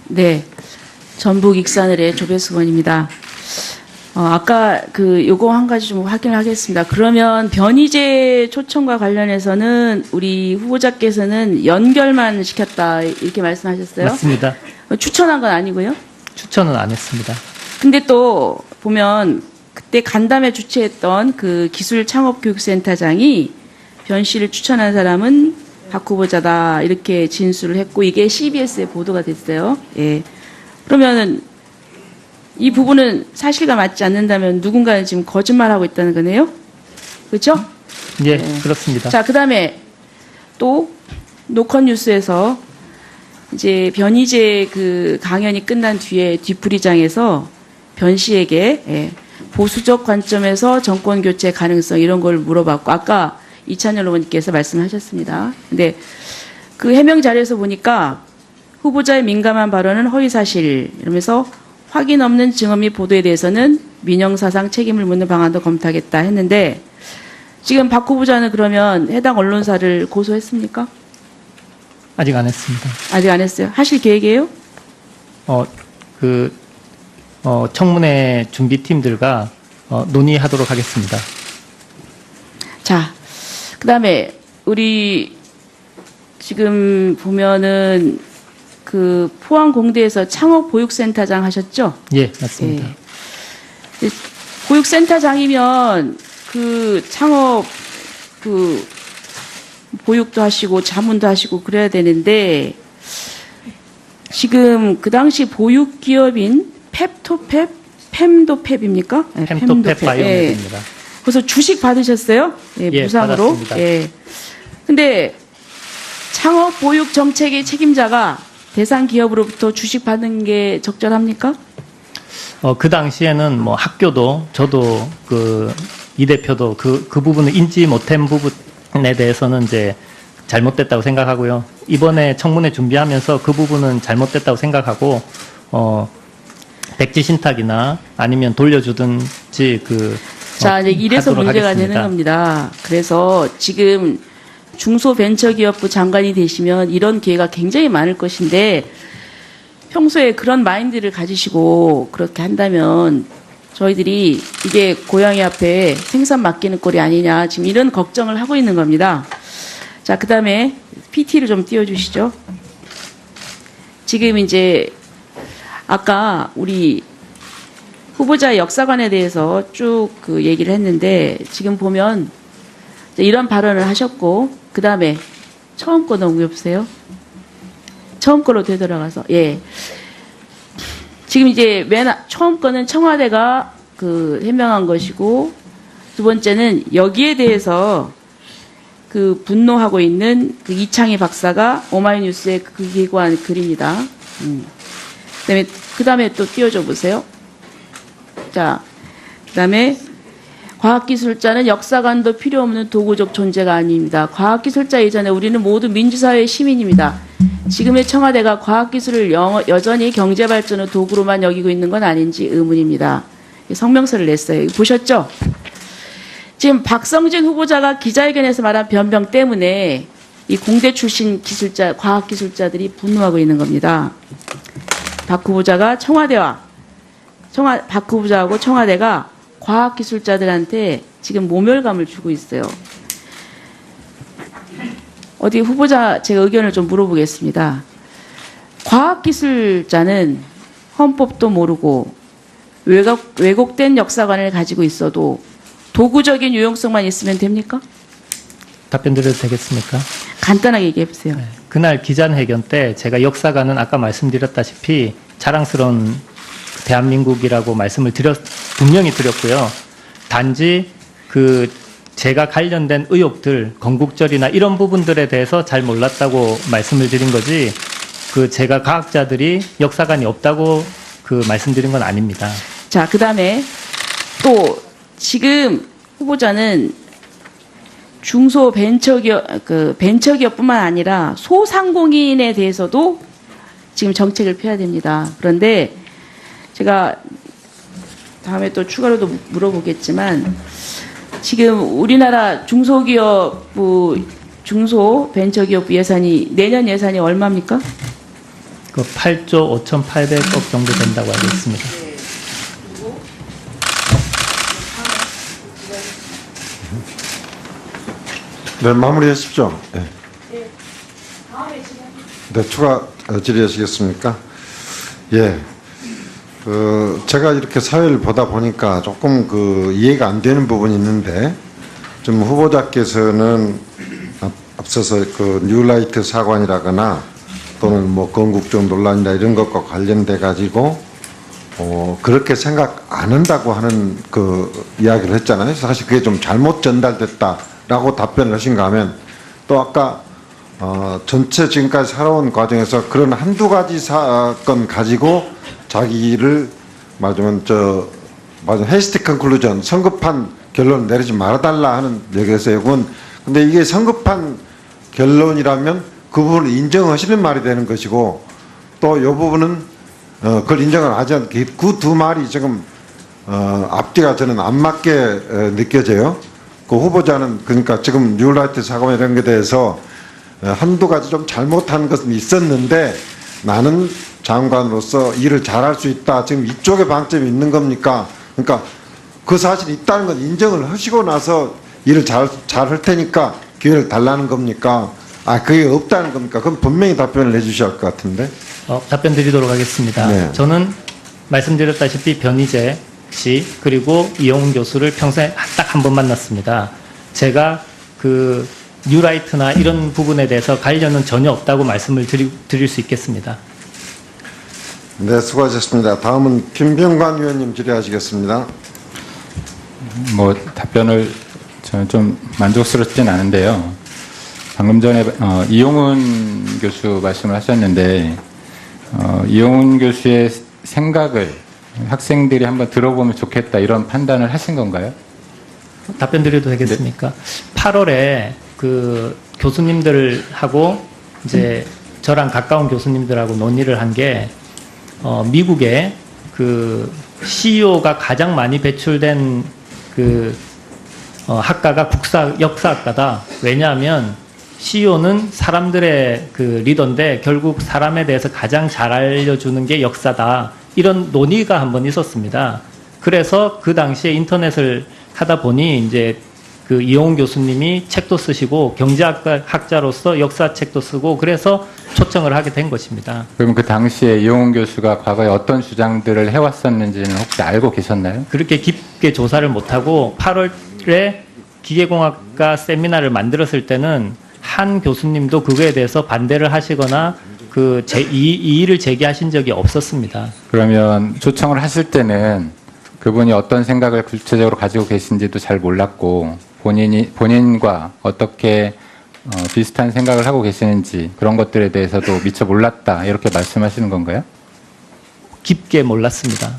네, 전북 익산을의 조배수 의원입니다. 아까 요거 한 가지 좀 확인을 하겠습니다. 그러면 변희재 초청과 관련해서는 우리 후보자께서는 연결만 시켰다 이렇게 말씀하셨어요? 맞습니다. 추천한 건 아니고요? 추천은 안 했습니다. 근데 또 보면 그때 간담회 주최했던 그 기술창업교육센터장이 변 씨를 추천한 사람은 박 후보자다 이렇게 진술을 했고 이게 CBS에 보도가 됐어요. 예. 그러면은 이 부분은 사실과 맞지 않는다면 누군가는 지금 거짓말하고 있다는 거네요. 그렇죠? 예, 네. 그렇습니다. 자, 그다음에 또 노컷 뉴스에서 이제 변희재 그 강연이 끝난 뒤에 뒤풀이장에서 변 씨에게 보수적 관점에서 정권 교체 가능성 이런 걸 물어봤고 아까 이찬열 의원님께서 말씀하셨습니다. 근데 그 해명 자료에서 보니까 후보자의 민감한 발언은 허위사실 이러면서 확인 없는 증언 및 보도에 대해서는 민형사상 책임을 묻는 방안도 검토하겠다 했는데 지금 박 후보자는 그러면 해당 언론사를 고소했습니까? 아직 안 했습니다. 아직 안 했어요. 하실 계획이에요? 청문회 준비팀들과 논의하도록 하겠습니다. 자, 그 다음에 우리 지금 보면은 그 포항공대에서 창업보육센터장 하셨죠? 예, 맞습니다. 예. 보육센터장이면 그 창업 그 보육도 하시고 자문도 하시고 그래야 되는데 지금 그 당시 보육기업인 펩토펩, 팸도펩입니까? 네, 팸도펩 바이오메드입니다. 예. 그래서 주식 받으셨어요? 예, 예, 무상으로. 받았습니다. 예. 근데 창업 보육 정책의 책임자가 대상 기업으로부터 주식 받는 게 적절합니까? 그 당시에는 뭐 학교도 저도 이 대표도 그 부분을 인지 못한 부분에 대해서는 이제 잘못됐다고 생각하고요. 이번에 청문회 준비하면서 그 부분은 잘못됐다고 생각하고 백지 신탁이나 아니면 돌려주든지 자, 이제 이래서 하도록 문제가 하겠습니다. 되는 겁니다. 그래서 지금 중소벤처기업부 장관이 되시면 이런 기회가 굉장히 많을 것인데 평소에 그런 마인드를 가지시고 그렇게 한다면 저희들이 이게 고양이 앞에 생선 맡기는 꼴이 아니냐 지금 이런 걱정을 하고 있는 겁니다. 자, 그 다음에 PT를 좀 띄워주시죠. 지금 이제 아까 우리 후보자 역사관에 대해서 쭉 그 얘기를 했는데 지금 보면 이런 발언을 하셨고 그 다음에 처음 거 넘겨보세요. 처음 거로 되돌아가서 지금 이제 처음 거는 청와대가 그 해명한 것이고 두 번째는 여기에 대해서 그 분노하고 있는 그 이창희 박사가 오마이뉴스에 그 기고한 글입니다. 그다음에 또 띄워줘 보세요. 자, 그다음에 과학기술자는 역사관도 필요 없는 도구적 존재가 아닙니다. 과학기술자 이전에 우리는 모두 민주사회의 시민입니다. 지금의 청와대가 과학기술을 여전히 경제발전의 도구로만 여기고 있는 건 아닌지 의문입니다. 성명서를 냈어요. 보셨죠? 지금 박성진 후보자가 기자회견에서 말한 변명 때문에 이 공대 출신 기술자, 과학기술자들이 분노하고 있는 겁니다. 박 후보자가 박 후보자하고 청와대가 과학기술자들한테 지금 모멸감을 주고 있어요. 어디 후보자 제 의견을 좀 물어보겠습니다. 과학기술자는 헌법도 모르고 왜곡된 역사관을 가지고 있어도 도구적인 유용성만 있으면 됩니까? 답변 드려도 되겠습니까? 간단하게 얘기해 보세요. 네. 그날 기자회견 때 제가 역사관은 아까 말씀드렸다시피 자랑스러운 대한민국이라고 말씀을 분명히 드렸고요. 단지 제가 관련된 의혹들, 건국절이나 이런 부분들에 대해서 잘 몰랐다고 말씀을 드린 거지, 제가 과학자들이 역사관이 없다고 말씀드린 건 아닙니다. 자, 그 다음에 또 지금 후보자는 벤처기업뿐만 아니라 소상공인에 대해서도 지금 정책을 펴야 됩니다. 그런데 제가 다음에 또 추가로도 물어보겠지만 지금 우리나라 중소벤처기업부 예산이 내년 예산이 얼마입니까? 그 8조 5,800억 정도 된다고 알고 있습니다. 네, 마무리하십시오. 네. 네, 추가 질의하시겠습니까? 예. 제가 이렇게 사회를 보다 보니까 조금 이해가 안 되는 부분이 있는데, 좀 후보자께서는 앞서서 뉴라이트 사관이라거나 또는 뭐 건국적 논란이나 이런 것과 관련돼 가지고 그렇게 생각 안 한다고 하는 이야기를 했잖아요. 사실 그게 좀 잘못 전달됐다라고 답변을 하신가 하면, 또 아까 전체 지금까지 살아온 과정에서 그런 한두 가지 사건 가지고 자기를 말하자면 헤이스티 컨클루전, 성급한 결론 내리지 말아달라 하는 얘기였어요. 근데 이게 성급한 결론이라면 그 부분을 인정하시는 말이 되는 것이고, 또 이 부분은 그걸 인정을 하지 않게 그 두 말이 지금 앞뒤가 저는 안 맞게 느껴져요. 그 후보자는 그러니까 지금 뉴라이트 사건 이런 것에 대해서 한두 가지 좀 잘못한 것은 있었는데 나는 장관으로서 일을 잘할 수 있다. 지금 이쪽에 방점이 있는 겁니까? 그러니까 그 사실이 있다는 건 인정을 하시고 나서 일을 잘할 테니까 기회를 달라는 겁니까? 그게 없다는 겁니까? 그럼 분명히 답변을 해주셔야 할 것 같은데. 답변 드리도록 하겠습니다. 네. 저는 말씀드렸다시피 변희재 씨 그리고 이용훈 교수를 평소에 딱 한 번 만났습니다. 제가 뉴라이트나 이런 부분에 대해서 관련은 전혀 없다고 말씀을 드릴 수 있겠습니다. 네, 수고하셨습니다. 다음은 김병관 의원님 질의하시겠습니다. 답변을 저는 좀 만족스럽진 않은데요. 방금 전에 이용훈 교수 말씀을 하셨는데 이용훈 교수의 생각을 학생들이 한번 들어보면 좋겠다 이런 판단을 하신 건가요? 답변 드려도 되겠습니까? 8월에 교수님들하고 이제 저랑 가까운 교수님들하고 논의를 한 게 미국의 CEO가 가장 많이 배출된 학과가 역사학과다. 왜냐하면 CEO는 사람들의 리더인데 결국 사람에 대해서 가장 잘 알려주는 게 역사다. 이런 논의가 한번 있었습니다. 그래서 그 당시에 인터넷을 하다 보니 이제 이용훈 교수님이 책도 쓰시고 경제학자로서 역사책도 쓰고 그래서 초청을 하게 된 것입니다. 그럼 그 당시에 이용훈 교수가 과거에 어떤 주장들을 해왔었는지는 혹시 알고 계셨나요? 그렇게 깊게 조사를 못하고 8월에 기계공학과 세미나를 만들었을 때는 한 교수님도 그거에 대해서 반대를 하시거나 이의를 제기하신 적이 없었습니다. 그러면 초청을 하실 때는 그분이 어떤 생각을 구체적으로 가지고 계신지도 잘 몰랐고 본인과 어떻게 비슷한 생각을 하고 계시는지 그런 것들에 대해서도 미처 몰랐다 이렇게 말씀하시는 건가요? 깊게 몰랐습니다.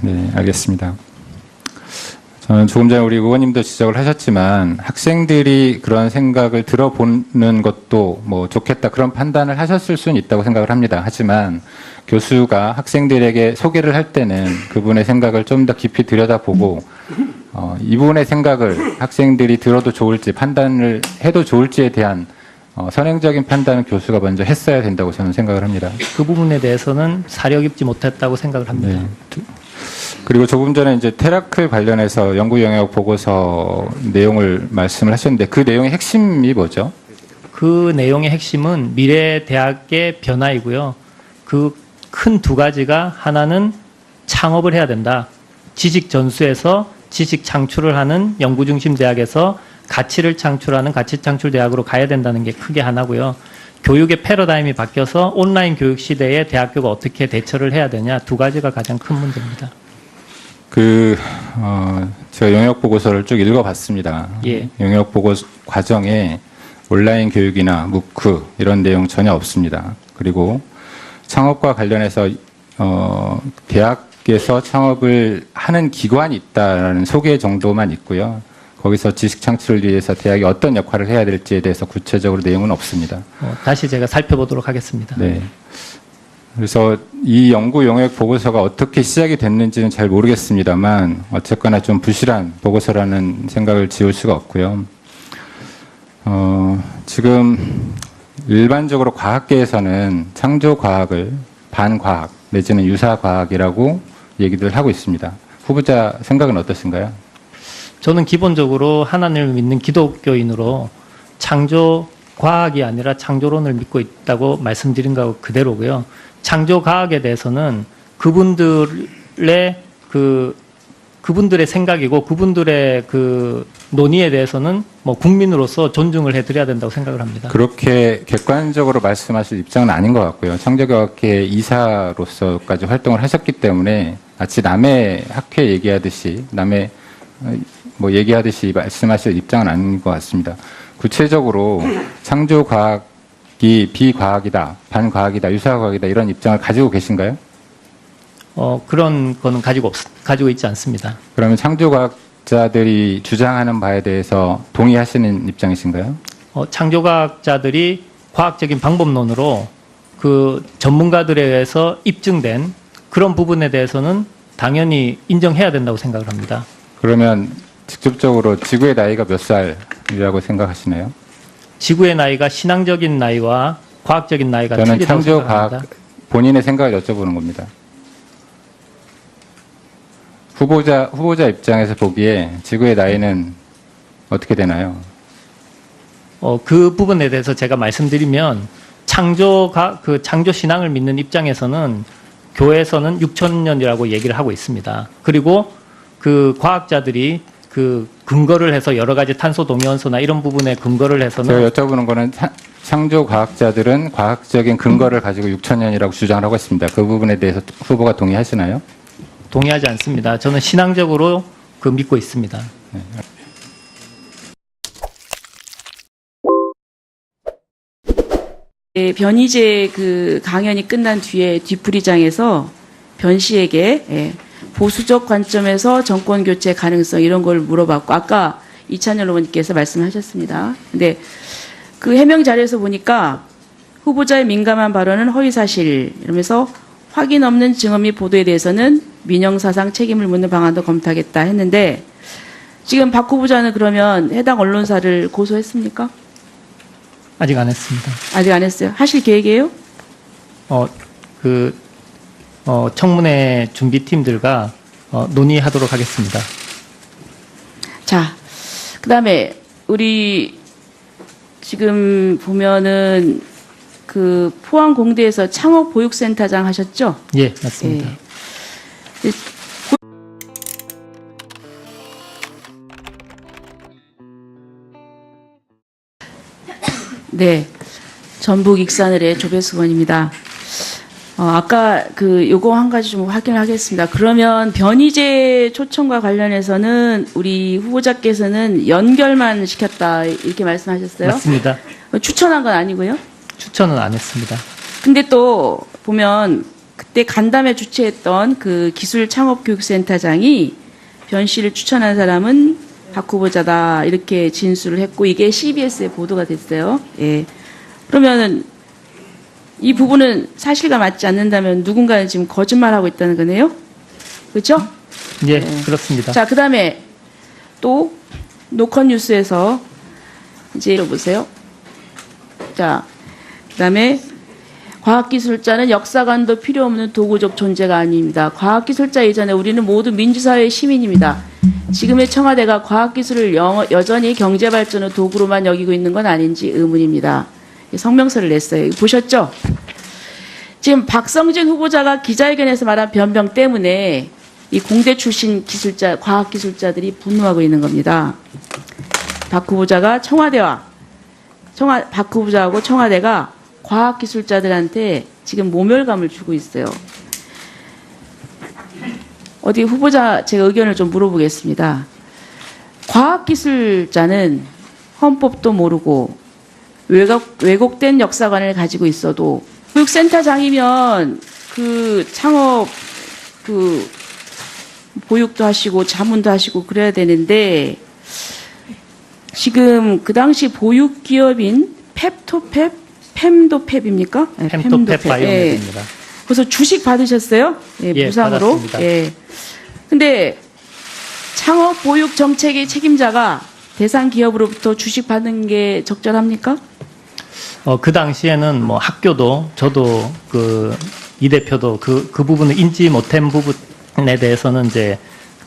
네, 알겠습니다. 저는 조금 전에 우리 의원님도 지적을 하셨지만 학생들이 그런 생각을 들어보는 것도 좋겠다 그런 판단을 하셨을 수는 있다고 생각을 합니다. 하지만 교수가 학생들에게 소개를 할 때는 그분의 생각을 좀 더 깊이 들여다보고 이분의 생각을 학생들이 들어도 좋을지 판단을 해도 좋을지에 대한 선행적인 판단은 교수가 먼저 했어야 된다고 저는 생각을 합니다. 그 부분에 대해서는 사려 깊지 못했다고 생각을 합니다. 네. 그리고 조금 전에 이제 테라클 관련해서 연구 영역 보고서 내용을 말씀을 하셨는데 그 내용의 핵심이 뭐죠? 그 내용의 핵심은 미래 대학의 변화이고요. 큰 두 가지가 하나는 창업을 해야 된다. 지식 전수에서 지식 창출을 하는 연구 중심 대학에서 가치를 창출하는 가치 창출 대학으로 가야 된다는 게 크게 하나고요. 교육의 패러다임이 바뀌어서 온라인 교육 시대에 대학교가 어떻게 대처를 해야 되냐 두 가지가 가장 큰 문제입니다. 제가 영역 보고서를 쭉 읽어봤습니다. 예. 영역 보고서 과정에 온라인 교육이나 무크 이런 내용 전혀 없습니다. 그리고 창업과 관련해서 대학에서 창업을 하는 기관이 있다라는 소개 정도만 있고요. 거기서 지식 창출을 위해서 대학이 어떤 역할을 해야 될지에 대해서 구체적으로 내용은 없습니다. 다시 제가 살펴보도록 하겠습니다. 네. 그래서 이 연구 영역 보고서가 어떻게 시작이 됐는지는 잘 모르겠습니다만 어쨌거나 좀 부실한 보고서라는 생각을 지울 수가 없고요. 지금 일반적으로 과학계에서는 창조과학을 반과학 내지는 유사과학이라고 얘기들 하고 있습니다. 후보자 생각은 어떠신가요? 저는 기본적으로 하나님을 믿는 기독교인으로 창조과학이 아니라 창조론을 믿고 있다고 말씀드린 거 그대로고요. 창조과학에 대해서는 그분들의 생각이고 그분들의 그 논의에 대해서는 뭐 국민으로서 존중을 해드려야 된다고 생각을 합니다. 그렇게 객관적으로 말씀하실 입장은 아닌 것 같고요. 창조과학회 이사로서까지 활동을 하셨기 때문에 마치 남의 학회 얘기하듯이 남의 뭐 얘기하듯이 말씀하실 입장은 아닌 것 같습니다. 구체적으로 창조과학이 비과학이다, 반과학이다, 유사과학이다 이런 입장을 가지고 계신가요? 그런 거는 가지고 있지 않습니다. 그러면 창조과학자들이 주장하는 바에 대해서 동의하시는 입장이신가요? 창조과학자들이 과학적인 방법론으로 그 전문가들에 의해서 입증된 그런 부분에 대해서는 당연히 인정해야 된다고 생각을 합니다. 그러면 직접적으로 지구의 나이가 몇 살이라고 생각하시나요? 지구의 나이가 신앙적인 나이와 과학적인 나이가 저는 틀리다고 생각합니다. 창조과학 본인의 생각을 여쭤보는 겁니다. 후보자 입장에서 보기에 지구의 나이는 어떻게 되나요? 그 부분에 대해서 제가 말씀드리면 창조 신앙을 믿는 입장에서는 교회에서는 6,000년이라고 얘기를 하고 있습니다. 그리고 그 과학자들이 그 근거를 해서 여러 가지 탄소 동위원소나 이런 부분에 근거를 해서는 제가 여쭤보는 거는 창조과학자들은 과학적인 근거를 가지고 6,000년이라고 주장을 하고 있습니다. 그 부분에 대해서 후보가 동의하시나요? 동의하지 않습니다. 저는 신앙적으로 믿고 있습니다. 변희재 그 강연이 끝난 뒤에 뒤풀이장에서 변 씨에게 보수적 관점에서 정권 교체 가능성 이런 걸 물어봤고 아까 이찬열 의원님께서 말씀하셨습니다. 근데 그 해명 자료에서 보니까 후보자의 민감한 발언은 허위사실 이러면서 확인 없는 증언 및 보도에 대해서는 민영사상 책임을 묻는 방안도 검토하겠다 했는데 지금 박 후보자는 그러면 해당 언론사를 고소했습니까? 아직 안 했습니다. 아직 안 했어요. 하실 계획이에요? 청문회 준비팀들과 논의하도록 하겠습니다. 자, 그 다음에 우리 지금 보면은 그 포항공대에서 창업보육센터장 하셨죠? 예, 맞습니다. 예. 네, 전북 익산을의 조배수 의원입니다. 아까 요거 한 가지 좀 확인을 하겠습니다. 그러면 변희재 초청과 관련해서는 우리 후보자께서는 연결만 시켰다 이렇게 말씀하셨어요? 맞습니다. 추천한 건 아니고요? 추천은 안 했습니다. 근데 또 보면 그때 간담회 주최했던 그 기술창업교육센터장이 변 씨를 추천한 사람은 박 후보자다 이렇게 진술을 했고 이게 CBS에 보도가 됐어요. 예. 그러면은 이 부분은 사실과 맞지 않는다면 누군가는 지금 거짓말하고 있다는 거네요. 그렇죠? 예, 그렇습니다. 자, 그다음에 또 노컷 뉴스에서 이제 읽어보세요. 자, 그다음에 과학기술자는 역사관도 필요 없는 도구적 존재가 아닙니다. 과학기술자 이전에 우리는 모두 민주사회의 시민입니다. 지금의 청와대가 과학기술을 여전히 경제발전의 도구로만 여기고 있는 건 아닌지 의문입니다. 성명서를 냈어요. 보셨죠? 지금 박성진 후보자가 기자회견에서 말한 변명 때문에 이 공대 출신 과학기술자들이 분노하고 있는 겁니다. 박 후보자가 박 후보자하고 청와대가 과학기술자들한테 지금 모멸감을 주고 있어요. 어디 후보자 제가 의견을 좀 물어보겠습니다. 과학기술자는 헌법도 모르고 왜곡된 역사관을 가지고 있어도 교육센터장이면 그 창업 보육도 하시고 자문도 하시고 그래야 되는데 지금 그 당시 보육기업인 fem도펩입니까? 네, fem도펩 바이오메드입니다. 그래서 주식 받으셨어요? 예, 예, 무상으로. 받았습니다. 예. 근데 창업 보육 정책의 책임자가 대상 기업으로부터 주식 받는 게 적절합니까? 그 당시에는 뭐 학교도 저도 이 대표도 그 부분을 인지 못한 부분에 대해서는 이제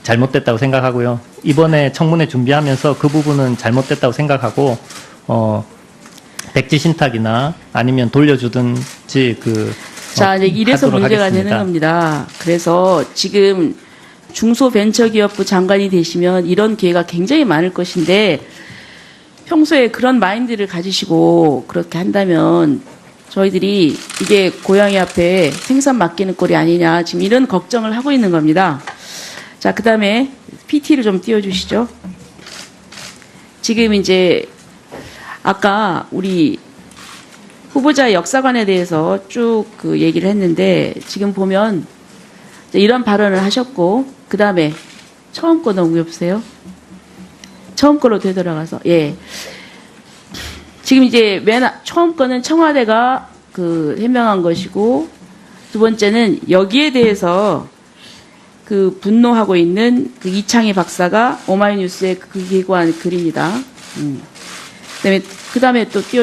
잘못됐다고 생각하고요. 이번에 청문회 준비하면서 그 부분은 잘못됐다고 생각하고 백지 신탁이나 아니면 돌려주든지 자, 이제 이래서 하도록 문제가 하겠습니다. 되는 겁니다. 그래서 지금 중소벤처기업부 장관이 되시면 이런 기회가 굉장히 많을 것인데 평소에 그런 마인드를 가지시고 그렇게 한다면 저희들이 이게 고양이 앞에 생선 맡기는 꼴이 아니냐 지금 이런 걱정을 하고 있는 겁니다. 자, 그 다음에 PT를 좀 띄워주시죠. 지금 이제 아까 우리 후보자 역사관에 대해서 쭉 그 얘기를 했는데 지금 보면 이런 발언을 하셨고 그 다음에 처음 거 넘겨보세요. 처음 거로 되돌아가서 예. 지금 이제 처음 거는 청와대가 해명한 것이고 두 번째는 여기에 대해서 분노하고 있는 이창희 박사가 오마이뉴스에 기고한 글입니다. 그다음에 또 띄워.